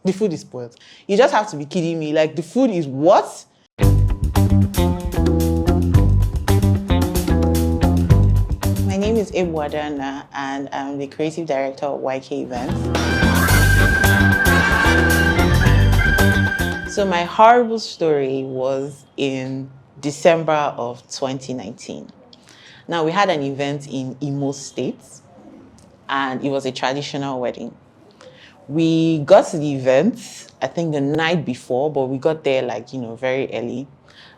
The food is spoiled. You just have to be kidding me. Like, the food is what? My name is Ebu Adana, and I'm the creative director of YK Events. So my horrible story was in December of 2019. Now, we had an event in Imo State, and it was a traditional wedding. We got to the event, I think the night before, but we got there like, very early.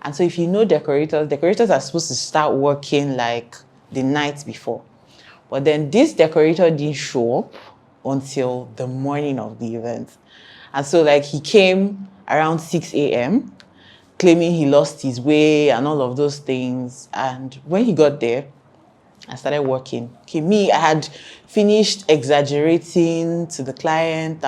And so if you know decorators are supposed to start working like the night before. But then this decorator didn't show up until the morning of the event. And so like he came around 6 a.m. claiming he lost his way and all of those things. And when he got there, I started working. Okay, I had finished exaggerating to the client.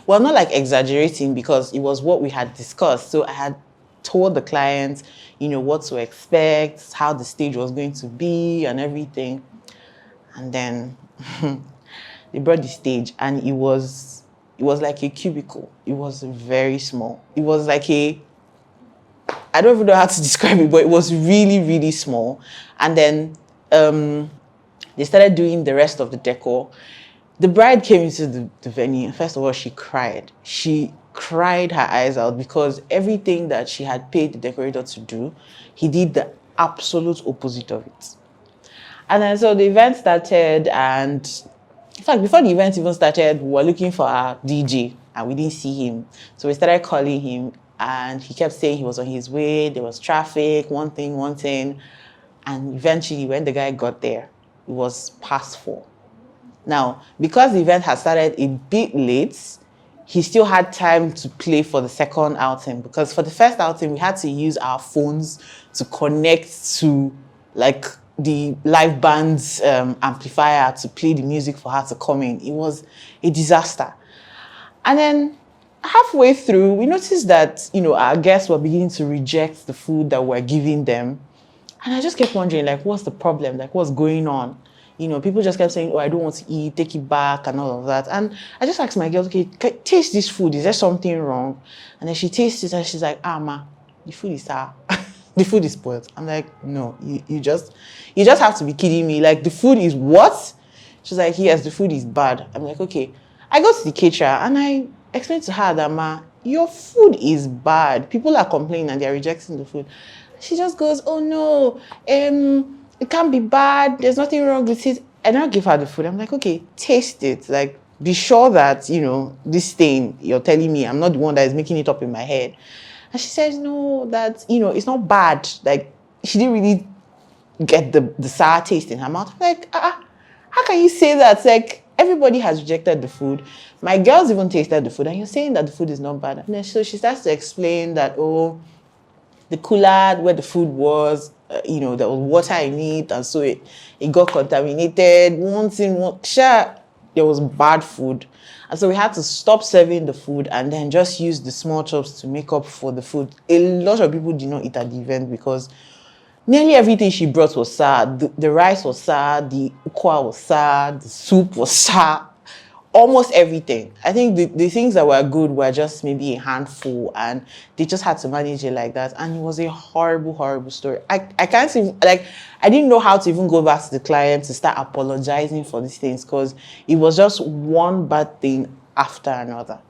Well, not like exaggerating because it was what we had discussed. So I had told the client, what to expect, how the stage was going to be and everything. And then they brought the stage and it was like a cubicle. It was very small. It was like I don't even know how to describe it, but it was really, really small. And then they started doing the rest of the decor. The bride came into the venue. First of all, she cried. She cried her eyes out because everything that she had paid the decorator to do, he did the absolute opposite of it. And then so the event started, and in fact, before the event even started, we were looking for our DJ and we didn't see him. So we started calling him and he kept saying he was on his way. There was traffic, one thing. And eventually, when the guy got there, it was past 4. Now, because the event had started a bit late, he still had time to play for the second outing. Because for the first outing, we had to use our phones to connect to like the live band's amplifier to play the music for her to come in. It was a disaster. And then halfway through, we noticed that, our guests were beginning to reject the food that we're giving them. And I just kept wondering, like, what's the problem? Like, what's going on? People just kept saying, oh, I don't want to eat, take it back and all of that. And I just asked my girl, okay, taste this food. Is there something wrong? And then she tastes it and she's like, ma, the food is sour. The food is spoiled. I'm like, no, you just have to be kidding me. Like, the food is what? She's like, yes, the food is bad. I'm like, okay. I go to the caterer and I explained to her that, ma, your food is bad. People are complaining and they're rejecting the food. She just goes, oh no, it can't be bad. There's nothing wrong with it. And I'll give her the food. I'm like, okay, taste it. Like, be sure that, this thing you're telling me, I'm not the one that is making it up in my head. And she says, no, that, it's not bad. Like, she didn't really get the sour taste in her mouth. I'm like, how can you say that? It's like, everybody has rejected the food. My girls even tasted the food. And you're saying that the food is not bad. And then so she starts to explain that, the cooler where the food was, there was water in it, and so it got contaminated. There was bad food. And so we had to stop serving the food and then just use the small chops to make up for the food. A lot of people did not eat at the event because nearly everything she brought was sour. The rice was sour, the ukwa was sour, the soup was sour. Almost everything. I think the things that were good were just maybe a handful, and they just had to manage it like that. And it was a horrible, horrible story. I can't even, I didn't know how to even go back to the client to start apologizing for these things because it was just one bad thing after another.